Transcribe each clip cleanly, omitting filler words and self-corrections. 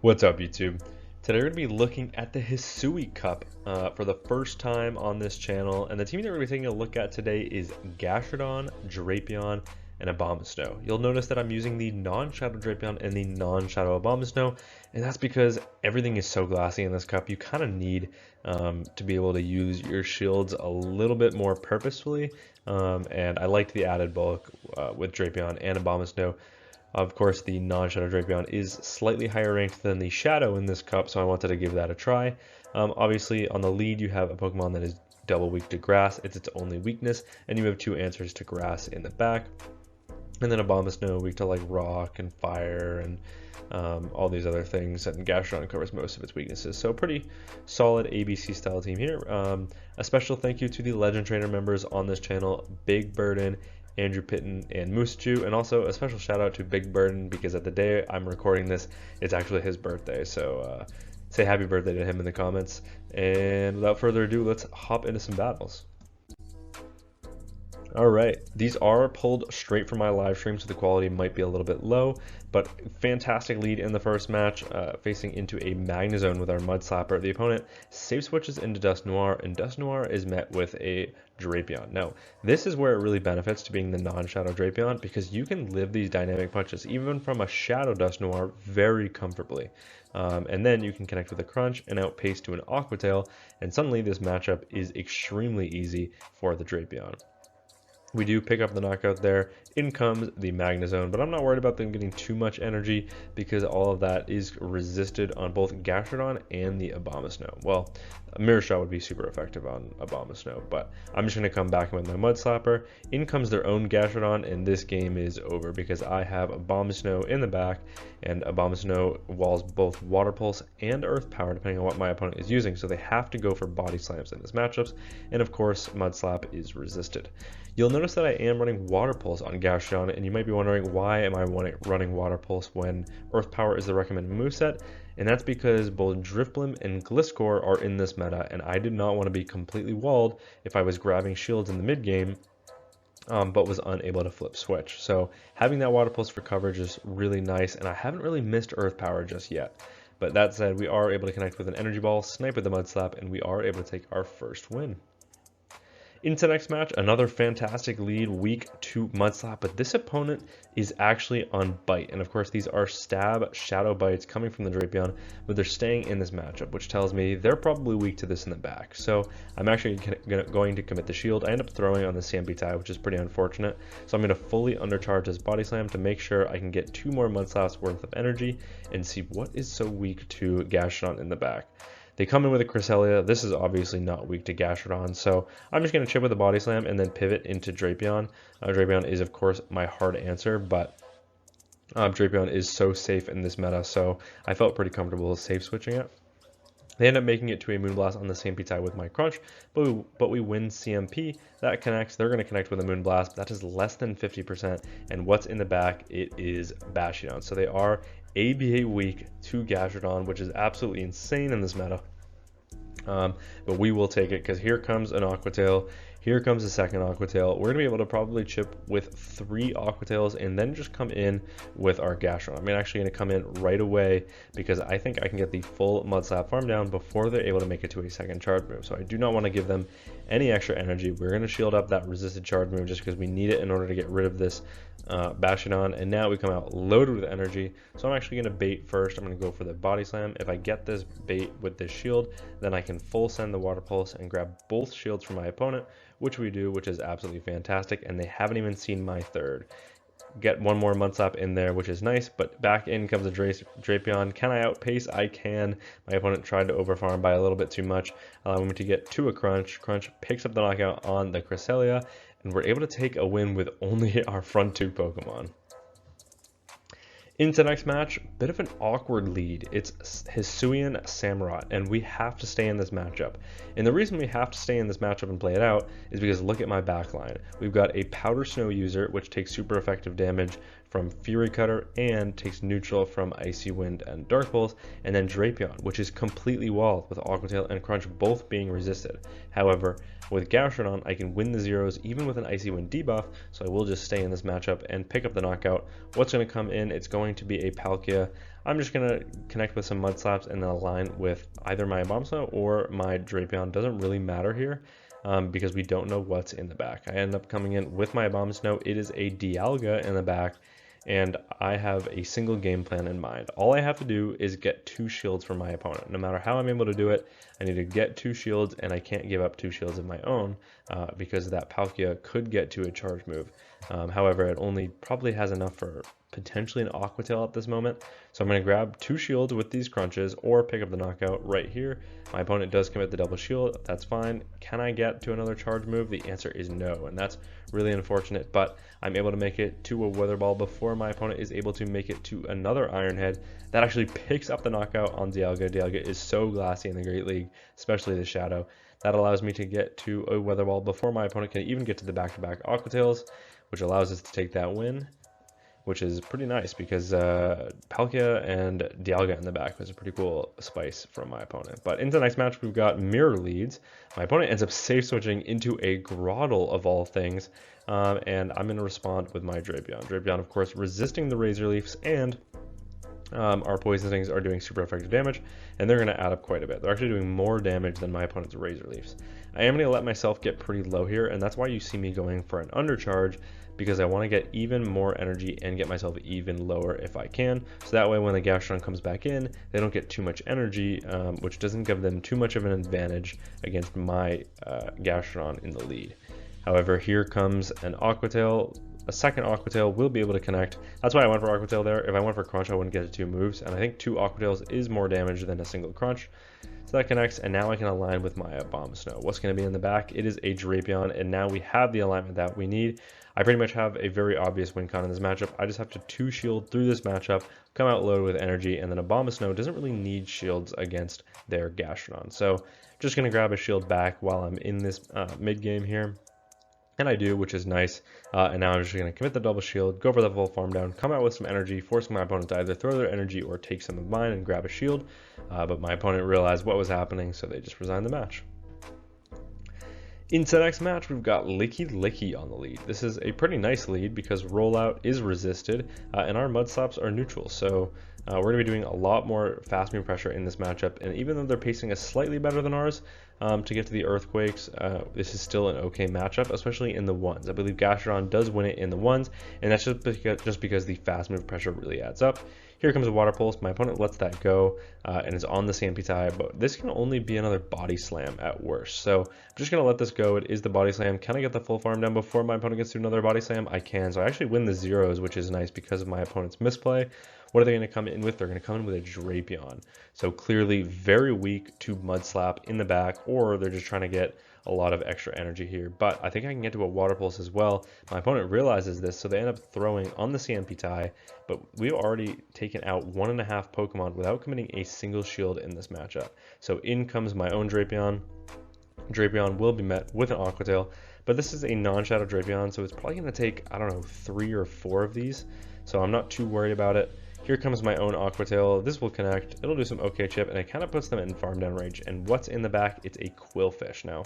What's up, YouTube? Today we're going to be looking at the Hisui Cup for the first time on this channel, and the team that we're going to be taking a look at today is Gastrodon, Drapion, and ABOMASNOW. You'll notice that I'm using the non-Shadow Drapion and the non-Shadow ABOMASNOW, and that's because everything is so glassy in this cup. You kind of need to be able to use your shields a little bit more purposefully, and I liked the added bulk with Drapion and ABOMASNOW. Of course, the non-Shadow Drapion is slightly higher ranked than the Shadow in this cup, so I wanted to give that a try. Obviously, on the lead, you have a Pokemon that is double weak to Grass. It's its only weakness, and you have two answers to Grass in the back. And then ABOMASNOW weak to like Rock and Fire and all these other things, and Gastrodon covers most of its weaknesses. So pretty solid ABC style team here. A special thank you to the Legend Trainer members on this channel, Big Burden, Andrew Pitton, and Mooseju, and also a special shout out to Big Burden because at the day I'm recording this, it's actually his birthday. So say happy birthday to him in the comments. And without further ado, let's hop into some battles. Alright, these are pulled straight from my live stream, so the quality might be a little bit low, but fantastic lead in the first match, facing into a Magnezone with our Mud Slapper. The opponent safe switches into Dusknoir, and Dusknoir is met with a Drapion. Now, this is where it really benefits to being the non-Shadow Drapion, because you can live these dynamic punches, even from a Shadow Dusknoir, very comfortably. And then you can connect with a Crunch and outpace to an Aqua Tail, and suddenly this matchup is extremely easy for the Drapion. We do pick up the knockout there. In comes the Magnezone, but I'm not worried about them getting too much energy because all of that is resisted on both Gastrodon and the ABOMASNOW. Well, a Mirror Shot would be super effective on ABOMASNOW, but I'm just going to come back with my Mud Slapper. In comes their own Gastrodon, and this game is over because I have ABOMASNOW in the back, and ABOMASNOW walls both Water Pulse and Earth Power depending on what my opponent is using, so they have to go for Body Slams in this matchups, and of course Mud Slap is resisted. You'll notice that I am running Water Pulse on Gastrodon, and you might be wondering why am I running Water Pulse when Earth Power is the recommended moveset, and that's because both Drifblim and Gliscor are in this meta, and I did not want to be completely walled if I was grabbing shields in the mid game, but was unable to flip switch. So having that Water Pulse for coverage is really nice, and I haven't really missed Earth Power just yet. But that said, we are able to connect with an Energy Ball, snipe with the Mud Slap, and we are able to take our first win. Into next match, another fantastic lead, weak to Mud Slap, but this opponent is actually on Bite, and of course these are stab shadow bites coming from the Drapion, but they're staying in this matchup, which tells me they're probably weak to this in the back. So I'm actually going to commit the shield. I end up throwing on the Sampitai, which is pretty unfortunate, so I'm going to fully undercharge this Body Slam to make sure I can get two more Mud Slaps worth of energy and see what is so weak to Gastrodon in the back. They come in with a Cresselia. This is obviously not weak to Gastrodon, so I'm just going to chip with a Body Slam and then pivot into Drapion. Drapion is, of course, my hard answer, but Drapion is so safe in this meta, so I felt pretty comfortable safe switching it. They end up making it to a Moonblast on the Sampitai with my Crunch, but we win CMP. That connects. They're going to connect with a Moonblast. That is less than 50%, and what's in the back? It is Bastion. So they are ABA weak to Gastrodon, which is absolutely insane in this meta. But we will take it because here comes an Aqua Tail. Here comes a second Aqua Tail. We're going to be able to probably chip with 3 Aqua Tails and then just come in with our Gastrodon. I'm actually going to come in right away because I think I can get the full Mud Slap farm down before they're able to make it to a second charge move. So I do not want to give them any extra energy. We're going to shield up that resisted charge move just because we need it in order to get rid of this Bastion. And now we come out loaded with energy. So I'm actually going to bait first. I'm going to go for the Body Slam. If I get this bait with this shield, then I can full send the Water Pulse and grab both shields from my opponent, which we do, which is absolutely fantastic, and they haven't even seen my third. Get one more Mud Slap in there, which is nice, but back in comes a Drapion. Can I outpace? I can. My opponent tried to overfarm by a little bit too much, allowing me to get to a Crunch. Crunch picks up the knockout on the Cresselia, and we're able to take a win with only our front 2 Pokemon. Into the next match, bit of an awkward lead. It's Hisuian Samurott, and we have to stay in this matchup. And the reason we have to stay in this matchup and play it out is because look at my backline. We've got a Powder Snow user, which takes super effective damage from Fury Cutter and takes neutral from Icy Wind and Dark Pulse, and then Drapion, which is completely walled with Aqua Tail and Crunch both being resisted. However, with Gastrodon, I can win the zeros even with an Icy Wind debuff, so I will just stay in this matchup and pick up the knockout. What's going to come in? It's going to be a Palkia. I'm just going to connect with some Mud Slaps and then align with either my ABOMASNOW or my Drapion. Doesn't really matter here because we don't know what's in the back. I end up coming in with my ABOMASNOW. It is a Dialga in the back, and I have a single game plan in mind. All I have to do is get 2 shields from my opponent. No matter how I'm able to do it, I need to get 2 shields, and I can't give up 2 shields of my own because that Palkia could get to a charge move. However, it only probably has enough for potentially an Aqua Tail at this moment. So I'm going to grab 2 shields with these crunches or pick up the knockout right here. My opponent does commit the double shield. That's fine. Can I get to another charge move? The answer is no, and that's really unfortunate, but I'm able to make it to a Weather Ball before my opponent is able to make it to another Iron Head. That actually picks up the knockout on Dialga. Dialga is so glassy in the Great League, especially the Shadow. That allows me to get to a Weather Ball before my opponent can even get to the back-to-back Aqua Tails, which allows us to take that win, which is pretty nice because Palkia and Dialga in the back was a pretty cool spice from my opponent. But into the next match, we've got mirror leads. My opponent ends up safe switching into a Groddle of all things, and I'm going to respond with my Drapion. Drapion, of course, resisting the Razor Leafs, and our Poison Stings are doing super effective damage, and they're going to add up quite a bit. They're actually doing more damage than my opponent's Razor Leafs. I am going to let myself get pretty low here, and that's why you see me going for an undercharge, because I want to get even more energy and get myself even lower if I can. So that way when the Gastron comes back in, they don't get too much energy, which doesn't give them too much of an advantage against my Gastron in the lead. However, here comes an Aqua Tail. A second Aqua Tail will be able to connect. That's why I went for Aqua Tail there. If I went for Crunch, I wouldn't get to 2 moves, and I think 2 Aqua Tails is more damage than a single Crunch. So that connects, and now I can align with my ABOMASNOW. What's going to be in the back? It is a Drapion, and now we have the alignment that we need. I pretty much have a very obvious win con in this matchup. I just have to 2 shield through this matchup, come out loaded with energy, and then ABOMASNOW doesn't really need shields against their Gastrodon. So just going to grab a shield back while I'm in this mid game here. And I do, which is nice. And now I'm just going to commit the double shield, go for the full farm down, come out with some energy, forcing my opponent to either throw their energy or take some of mine and grab a shield. But my opponent realized what was happening, so they just resigned the match. Into the next match, we've got Licky Licky on the lead. This is a pretty nice lead because rollout is resisted, and our Mud Slaps are neutral. So we're going to be doing a lot more fast move pressure in this matchup, and even though they're pacing us slightly better than ours to get to the Earthquakes, this is still an okay matchup, especially in the ones. I believe Gastrodon does win it in the ones, and that's just because the fast move pressure really adds up. Here comes a Water Pulse. My opponent lets that go and is on the CMP tie, but this can only be another Body Slam at worst. So I'm just going to let this go. It is the Body Slam. Can I get the full farm down before my opponent gets to another Body Slam? I can. So I actually win the zeros, which is nice because of my opponent's misplay. What are they going to come in with? They're going to come in with a Drapion. So clearly very weak to Mud Slap in the back, or they're just trying to get a lot of extra energy here. But I think I can get to a Water Pulse as well. My opponent realizes this, so they end up throwing on the CMP tie, but we've already taken out 1.5 Pokemon without committing a single shield in this matchup. So in comes my own Drapion. Drapion will be met with an Aqua Tail, but this is a non-Shadow Drapion, so it's probably going to take, I don't know, 3 or 4 of these. So I'm not too worried about it. Here comes my own Aqua Tail. This will connect. It'll do some okay chip, and it kind of puts them in farm down range. And what's in the back? It's a Quillfish. Now,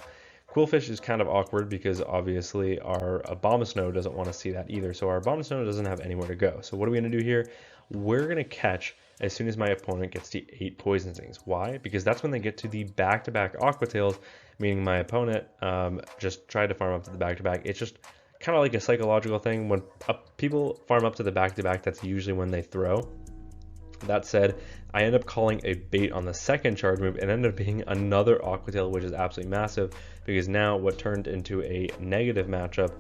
Quillfish is kind of awkward because obviously our ABOMASNOW doesn't want to see that either. So our ABOMASNOW doesn't have anywhere to go. So what are we going to do here? We're going to catch as soon as my opponent gets to 8 Poison Stings. Why? Because that's when they get to the back-to-back Aqua Tails, meaning my opponent just tried to farm up to the back-to-back. It's just kind of like a psychological thing. When people farm up to the back-to-back, that's usually when they throw. That said, I end up calling a bait on the second charge move and ended up being another Aqua Tail, which is absolutely massive because now what turned into a negative matchup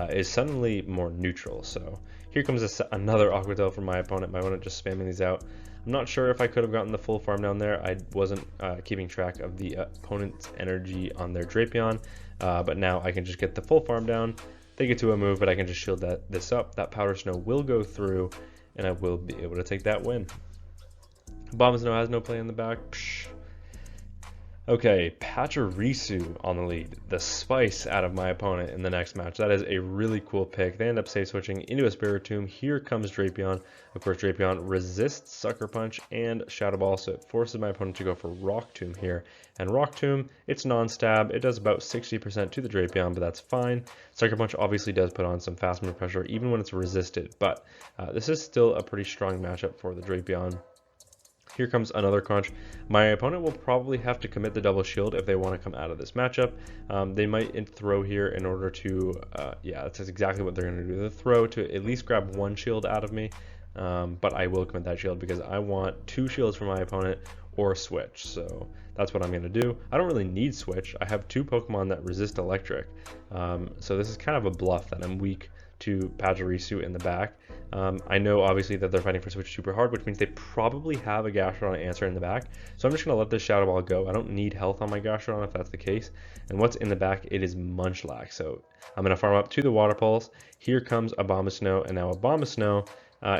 is suddenly more neutral. So here comes another Aqua Tail from my opponent. My opponent just spamming these out. I'm not sure if I could have gotten the full farm down there. I wasn't keeping track of the opponent's energy on their Drapion, but now I can just get the full farm down. They get to a move, but I can just shield this up. That Powder Snow will go through, and I will be able to take that win. ABOMASNOW has no play in the back. Psh. Okay, Pachirisu on the lead. The spice out of my opponent in the next match. That is a really cool pick. They end up safe switching into a Spiritomb. Here comes Drapion. Of course, Drapion resists Sucker Punch and Shadow Ball, so it forces my opponent to go for Rock Tomb here. And Rock Tomb, it's non-stab. It does about 60% to the Drapion, but that's fine. Sucker Punch obviously does put on some fast move pressure, even when it's resisted. But this is still a pretty strong matchup for the Drapion. Here comes another crunch. My opponent will probably have to commit the double shield if they want to come out of this matchup. They might throw here in order to, yeah, that's exactly what they're going to do. They'll throw to at least grab one shield out of me, but I will commit that shield because I want 2 shields from my opponent or switch. So that's what I'm going to do. I don't really need switch. I have 2 Pokemon that resist electric. So this is kind of a bluff that I'm weak to Pachirisu in the back. I know obviously that they're fighting for switch super hard, which means they probably have a Gastrodon answer in the back. So I'm just going to let this Shadow Ball go. I don't need health on my Gastrodon if that's the case. And what's in the back? It is Munchlax. So I'm going to farm up to the Water Pulse. Here comes ABOMASNOW, and now ABOMASNOW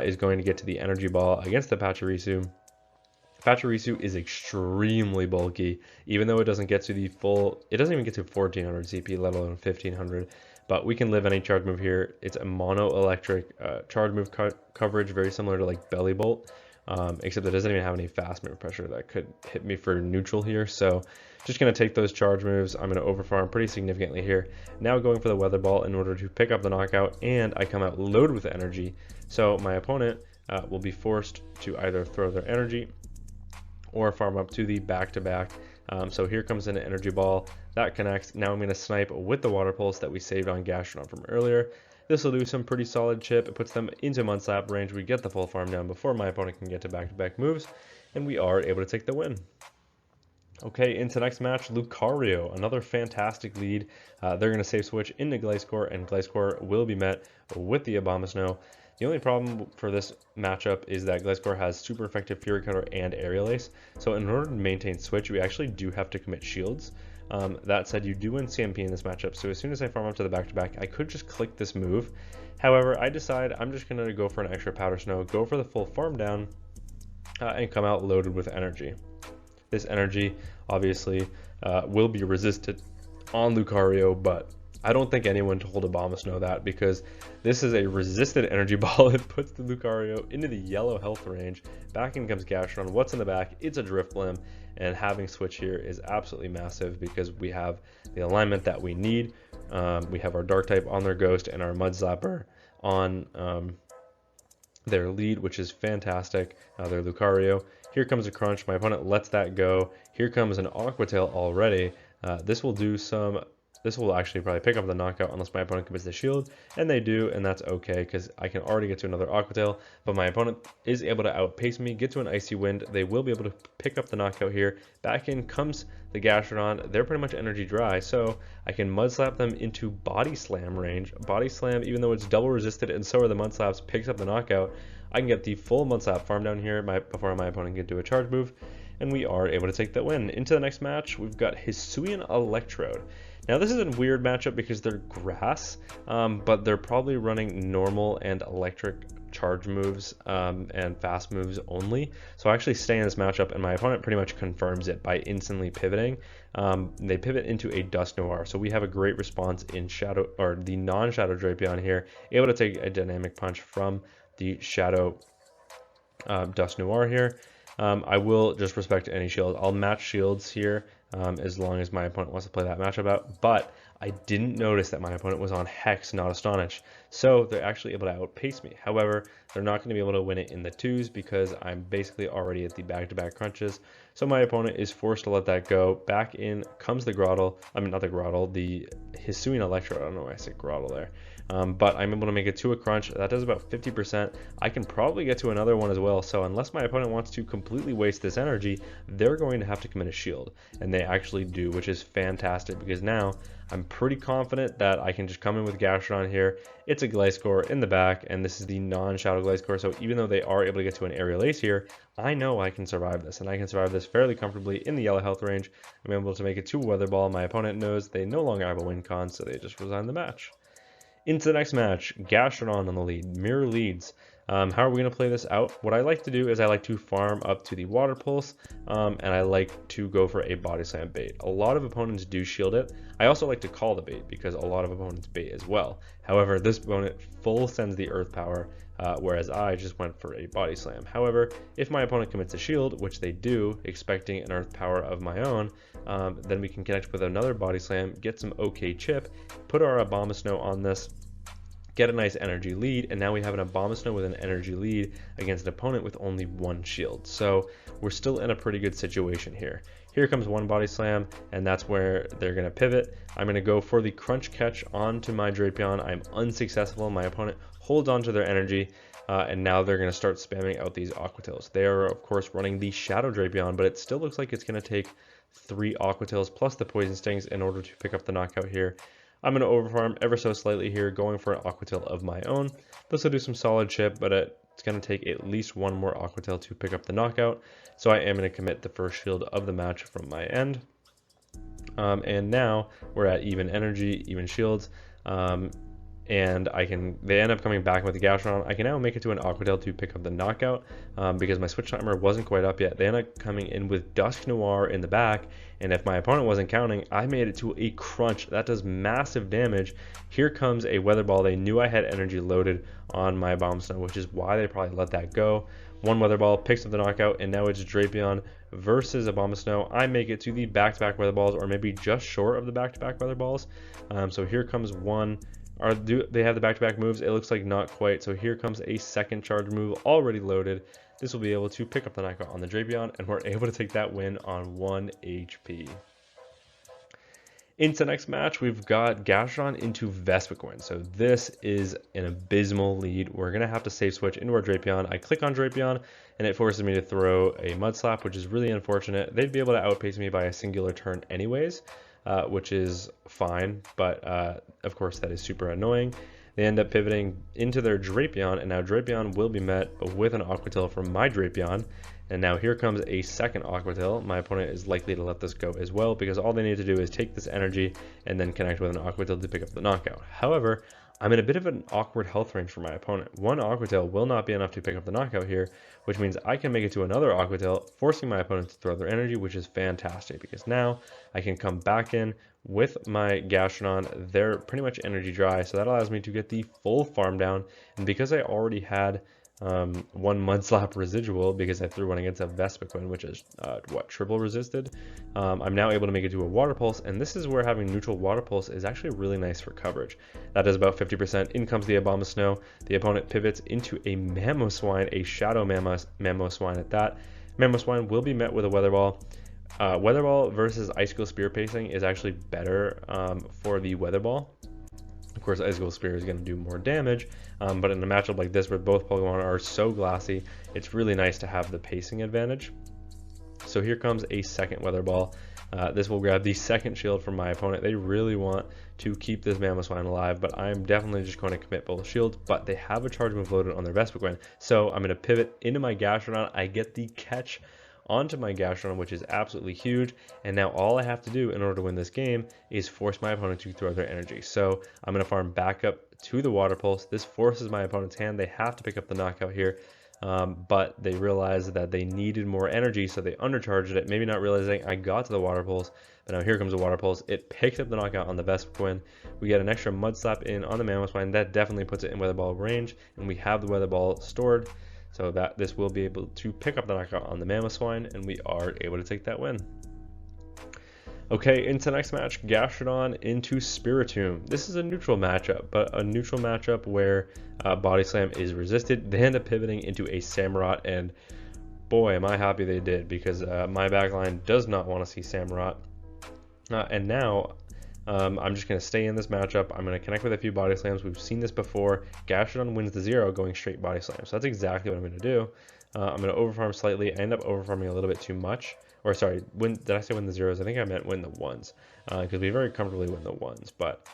is going to get to the Energy Ball against the Pachirisu. Pachirisu is extremely bulky, even though it doesn't get to the full, it doesn't even get to 1400 CP, let alone 1500. But we can live any charge move here. It's a mono electric charge move coverage, very similar to like Belly Bolt, except it doesn't even have any fast move pressure that could hit me for neutral here. So just going to take those charge moves. I'm going to overfarm pretty significantly here. Now going for the Weather Ball in order to pick up the knockout, and I come out loaded with energy. So my opponent will be forced to either throw their energy or farm up to the back-to-back. So here comes an Energy Ball. That connects. Now I'm going to snipe with the Water Pulse that we saved on Gastrodon from earlier. This will do some pretty solid chip. It puts them into Mudslap range. We get the full farm down before my opponent can get to back-to-back moves, and we are able to take the win. Okay, into next match, Lucario, another fantastic lead. They're going to save switch into Gliscor, and Gliscor will be met with the Abomasnow. The only problem for this matchup is that Gliscor has super effective Fury Cutter and Aerial Ace, so in order to maintain switch, we actually do have to commit shields. That said, you do win CMP in this matchup, so as soon as I farm up to the back-to-back, I could just click this move. However, I decide I'm just going to go for an extra Powder Snow, go for the full farm down, and come out loaded with energy. This energy, obviously, will be resisted on Lucario, but I don't think anyone told ABOMASNOW that, because this is a resisted energy ball. It puts the Lucario into the yellow health range. Back in comes Gastrodon. What's in the back? It's a Drifblim, and having switch here is absolutely massive because we have the alignment that we need. We have our Dark type on their Ghost and our Mudslapper on their lead, which is fantastic. Their Lucario. Here comes a crunch. My opponent lets that go. Here comes an Aqua Tail already. This will actually probably pick up the knockout unless my opponent commits the shield, and they do, and that's okay because I can already get to another Aqua Tail, but my opponent is able to outpace me, get to an Icy Wind. They will be able to pick up the knockout here. Back in comes the Gastrodon. They're pretty much energy dry, so I can Mudslap them into Body Slam range. Body Slam, even though it's double resisted and so are the Mudslaps, picks up the knockout. I can get the full Mudslap farm down here before my opponent can do a charge move, and we are able to take that win. Into the next match, we've got Hisui and Electrode. Now this is a weird matchup because they're grass, but they're probably running normal and electric charge moves and fast moves only. So I actually stay in this matchup, and my opponent pretty much confirms it by instantly pivoting. They pivot into a Dusknoir, so we have a great response in Shadow, or the non-Shadow Drapion here, able to take a dynamic punch from the Shadow Dusknoir here. I will just respect any shield. I'll match shields here as long as my opponent wants to play that matchup out. But I didn't notice that my opponent was on Hex, not Astonish. So they're actually able to outpace me. However, they're not going to be able to win it in the twos because I'm basically already at the back-to-back crunches. So my opponent is forced to let that go. Back in comes the Grottle. I mean, not the Grottle, the Hisui and Electro. I don't know why I said Grottle there. But I'm able to make it to a crunch. That does about 50%. I can probably get to another one as well. So unless my opponent wants to completely waste this energy, they're going to have to commit a shield. And they actually do, which is fantastic because now I'm pretty confident that I can just come in with Gastrodon here. It's a Gliscor in the back, and this is the non-Shadow Gliscor. So even though they are able to get to an Aerial Ace here, I know I can survive this, and I can survive this fairly comfortably in the yellow health range. I'm able to make it to Weather Ball. My opponent knows they no longer have a win con, so they just resign the match. Into the next match, Gastrodon on the lead, mirror leads. How are we going to play this out? What I like to do is I like to farm up to the Water Pulse, and I like to go for a Body Slam bait. A lot of opponents do shield it. I also like to call the bait because a lot of opponents bait as well. However, this opponent full sends the Earth Power, whereas I just went for a Body Slam. However, if my opponent commits a shield, which they do, expecting an Earth Power of my own, then we can connect with another Body Slam, get some okay chip, put our ABOMASNOW on this, get a nice energy lead, and now we have an ABOMASNOW with an energy lead against an opponent with only 1 shield. So we're still in a pretty good situation here. Here comes one body slam, and that's where they're going to pivot. I'm going to go for the crunch catch onto my Drapion. I'm unsuccessful. My opponent holds onto their energy, and now they're going to start spamming out these Aquatails. They are, of course, running the Shadow Drapion, but it still looks like it's going to take 3 Aquatails plus the Poison Stings in order to pick up the knockout here. I'm going to overfarm ever so slightly here, going for an Aquatail of my own. This will do some solid chip, but it's going to take at least 1 more Aquatail to pick up the knockout. So I am going to commit the first shield of the match from my end. And now we're at even energy, even shields. And they end up coming back with the Gastrodon. I can now make it to an Aquatail to pick up the knockout because my switch timer wasn't quite up yet. They end up coming in with Dusk Noir in the back, and if my opponent wasn't counting, I made it to a crunch. That does massive damage. Here comes a Weather Ball. They knew I had energy loaded on my ABOMASNOW, which is why they probably let that go. One Weather Ball picks up the knockout, and now it's Drapion versus ABOMASNOW. I make it to the back-to-back Weather Balls, or maybe just short of the back-to-back Weather Balls. So here comes one. Do they have the back-to-back moves? It looks like not quite. So here comes a second charge move already loaded. This will be able to pick up the knockout on the Drapion, and we're able to take that win on 1 HP. Into the next match, we've got Gastrodon into Vespiquen. So this is an abysmal lead. We're going to have to save switch into our Drapion. I click on Drapion, and it forces me to throw a Mud Slap, which is really unfortunate. They'd be able to outpace me by a singular turn anyways. Which is fine, but of course that is super annoying. They end up pivoting into their Drapion, and now Drapion will be met with an Aquatail from my Drapion. And now here comes a second Aquatail. My opponent is likely to let this go as well, because all they need to do is take this energy and then connect with an Aquatail to pick up the knockout. However, I'm in a bit of an awkward health range for my opponent. One Aquatail will not be enough to pick up the knockout here, which means I can make it to another Aquatail, forcing my opponent to throw their energy, which is fantastic, because now I can come back in with my Gastrodon. They're pretty much energy dry, so that allows me to get the full farm down. And because I already had one Mud Slap residual, because I threw one against a Vespiquen, which is triple resisted, I'm now able to make it to a Water Pulse, and this is where having neutral Water Pulse is actually really nice for coverage. That is about 50%. In comes the ABOMASNOW. The opponent pivots into a Mamoswine, a Shadow Mamoswine at that. Mamoswine will be met with a Weather Ball. Weather Ball versus Icicle Spear pacing is actually better for the Weather Ball. Of course, Icicle Spear is going to do more damage, but in a matchup like this where both Pokemon are so glassy, it's really nice to have the pacing advantage. So here comes a second Weather Ball. This will grab the second shield from my opponent. They really want to keep this Mamoswine alive, but I'm definitely just going to commit both shields, but they have a charge move loaded on their Vespiquen. So I'm going to pivot into my Gastrodon. I get the catch onto my Gastrodon, which is absolutely huge, and now all I have to do in order to win this game is force my opponent to throw their energy. So I'm going to farm back up to the Water Pulse. This forces my opponent's hand. They have to pick up the knockout here, but they realized that they needed more energy, so they undercharged it, maybe not realizing I got to the Water Pulse. But now here comes the Water Pulse. It picks up the knockout on the Vespiquen. We get an extra Mud Slap in on the Mamoswine. That definitely puts it in Weather Ball range, and we have the Weather Ball stored, so that this will be able to pick up the knockout on the Mamoswine, and we are able to take that win. Okay, into the next match, Gastrodon into Spiritomb. This is a neutral matchup, but a neutral matchup where Body Slam is resisted. They end up pivoting into a Samurott, and boy, am I happy they did, because my backline does not want to see Samurott. And now I'm just going to stay in this matchup. I'm going to connect with a few Body Slams. We've seen this before. Gastrodon wins the 0 going straight Body Slam. So that's exactly what I'm going to do. I'm going to overfarm slightly. I end up overfarming a little bit too much. Or sorry, did I say win the 0s? I think I meant win the 1s. Because we very comfortably win the 1s. But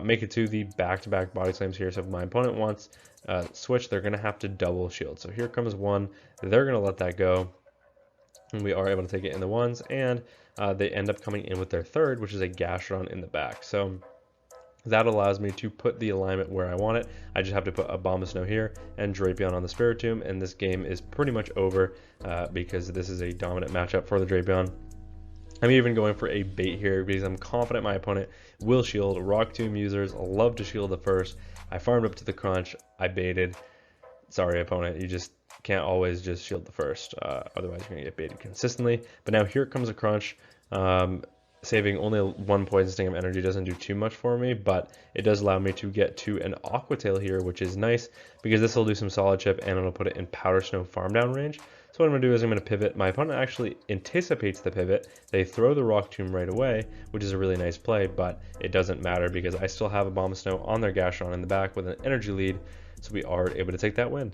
make it to the back-to-back Body Slams here. So if my opponent wants switch, they're going to have to double shield. So here comes one. They're going to let that go. And we are able to take it in the 1s, and they end up coming in with their third, which is a Gastrodon in the back. So that allows me to put the alignment where I want it. I just have to put ABOMASNOW here and Drapion on the Spiritomb, and this game is pretty much over because this is a dominant matchup for the Drapion. I'm even going for a bait here because I'm confident my opponent will shield. Rock Tomb users love to shield the first. I farmed up to the crunch. I baited. Sorry, opponent, you just can't always just shield the first, otherwise you're going to get baited consistently. But now here comes a crunch. saving only 1 poison sting of energy doesn't do too much for me, but it does allow me to get to an Aqua Tail here, which is nice because this will do some solid chip and it'll put it in Powder Snow farm down range. So what I'm going to do is I'm going to pivot. My opponent actually anticipates the pivot. They throw the Rock Tomb right away, which is a really nice play, but it doesn't matter because I still have ABOMASNOW on their Gastrodon in the back with an energy lead, so we are able to take that win.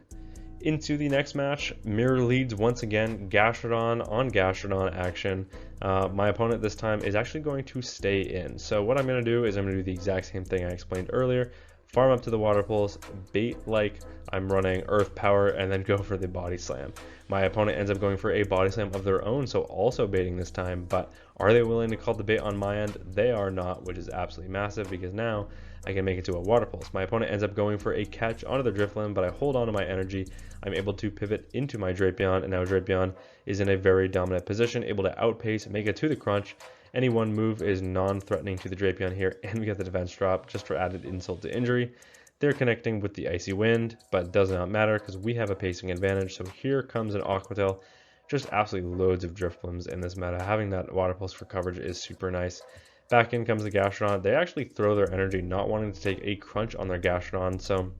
Into the next match, mirror leads once again, Gastrodon on Gastrodon action. My opponent this time is actually going to stay in. So what I'm going to do is I'm going to do the exact same thing I explained earlier. Farm up to the water pulse, bait like I'm running Earth Power, and then go for the Body Slam. My opponent ends up going for a Body Slam of their own, so also baiting this time, but are they willing to call the bait on my end? They are not, which is absolutely massive because now I can make it to a Water Pulse. My opponent ends up going for a catch onto the Drifloon, but I hold on to my energy. I'm able to pivot into my Drapion, and now Drapion is in a very dominant position, able to outpace, make it to the crunch. Any one move is non-threatening to the Drapion here, and we get the defense drop just for added insult to injury. They're connecting with the Icy Wind, but it does not matter because we have a pacing advantage. So here comes an Aqua Tail. Just absolutely loads of Drifblooms in this meta. Having that Water Pulse for coverage is super nice. Back in comes the Gastrodon. They actually throw their energy, not wanting to take a crunch on their Gastrodon, so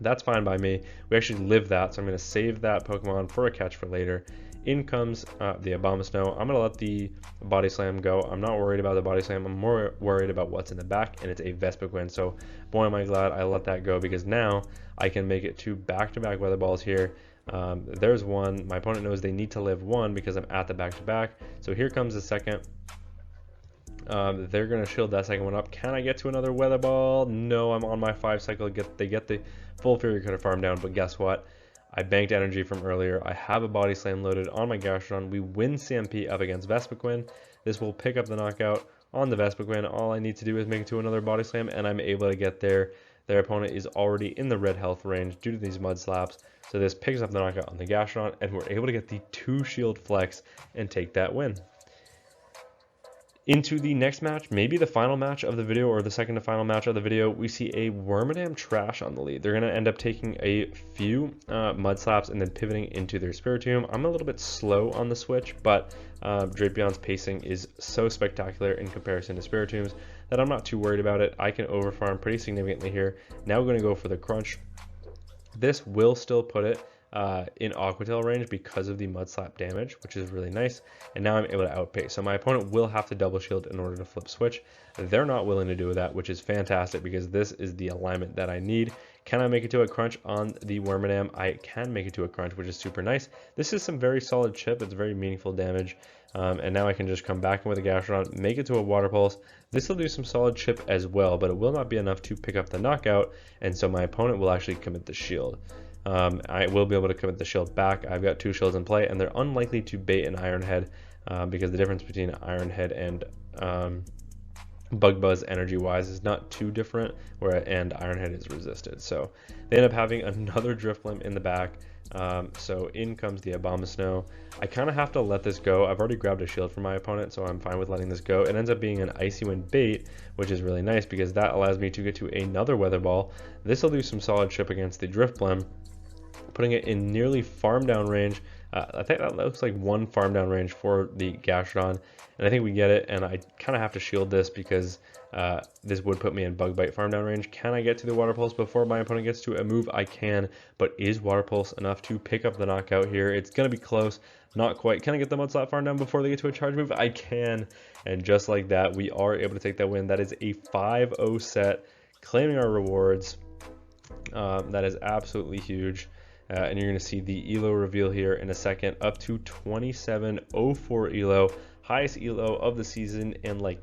that's fine by me. We actually live that, so I'm going to save that Pokemon for a catch for later. In comes the ABOMASNOW. I'm going to let the Body Slam go. I'm not worried about the Body Slam. I'm more worried about what's in the back, and it's a Vespiquen. So boy, am I glad I let that go because now I can make it to back-to-back Weather Balls here. There's one. My opponent knows they need to live one because I'm at the back-to-back. So here comes the second. They're going to shield that second one up. Can I get to another Weather Ball? No, I'm on my 5 cycle. They get the full Fury Cutter farm down, but guess what? I banked energy from earlier. I have a Body Slam loaded on my Gastrodon. We win CMP up against Vespiquen. This will pick up the knockout on the Vespiquen. All I need to do is make it to another Body Slam, and I'm able to get there. Their opponent is already in the red health range due to these Mud Slaps. So this picks up the knockout on the Gastrodon, and we're able to get the 2 shield flex and take that win. Into the next match, maybe the final match of the video or the second to final match of the video, we see a Wormadam Trash on the lead. They're going to end up taking a few Mud Slaps and then pivoting into their Spiritomb. I'm a little bit slow on the switch, but Drapion's pacing is so spectacular in comparison to Spiritomb's that I'm not too worried about it. I can overfarm pretty significantly here. Now we're going to go for the Crunch. This will still put it in Aqua Tail range because of the Mud Slap damage, which is really nice, and now I'm able to outpace. So my opponent will have to double shield in order to flip switch. They're not willing to do that, which is fantastic because this is the alignment that I need. Can I make it to a crunch on the Wormadam? I can make it to a crunch, which is super nice. This is some very solid chip. It's very meaningful damage. And now I can just come back in with a Gastrodon, make it to a Water Pulse. This will do some solid chip as well, but it will not be enough to pick up the knockout, and so my opponent will actually commit the shield. I will be able to commit the shield back. I've got 2 shields in play, and they're unlikely to bait an Iron Head because the difference between Iron Head and Bug Buzz energy-wise is not too different, and Iron Head is resisted. So they end up having another Drifblim in the back. So in comes the ABOMASNOW. I kind of have to let this go. I've already grabbed a shield from my opponent, so I'm fine with letting this go. It ends up being an Icy Wind bait, which is really nice because that allows me to get to another Weather Ball. This will do some solid chip against the Drifblim, putting it in nearly farm down range. I think that looks like 1 farm down range for the Gastrodon, and I think we get it, and I kind of have to shield this because this would put me in Bug Bite farm down range. Can I get to the Water Pulse before my opponent gets to a move? I can, but is Water Pulse enough to pick up the knockout here? It's going to be close, not quite. Can I get the Mud Slap farm down before they get to a charge move? I can, and just like that, we are able to take that win. That is a 5-0 set, claiming our rewards. That is absolutely huge. And you're going to see the ELO reveal here in a second, up to 2704 ELO, highest ELO of the season, and like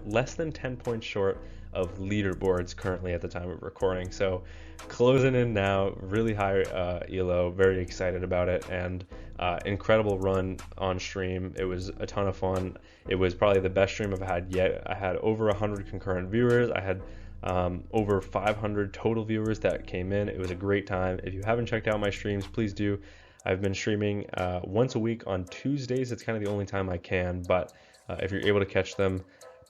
less than 10 points short of leaderboards currently at the time of recording. So closing in now, really high ELO, very excited about it, and incredible run on stream. It was a ton of fun. It was probably the best stream I've had yet. I had over 100 concurrent viewers. I had over 500 total viewers that came in. It was a great time. If you haven't checked out my streams, please do. I've been streaming once a week on Tuesdays. It's kind of the only time I can, but if you're able to catch them,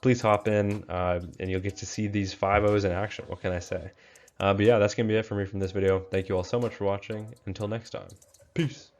please hop in and you'll get to see these 5-0s in action. What can I say? But yeah, that's going to be it for me from this video. Thank you all so much for watching. Until next time. Peace.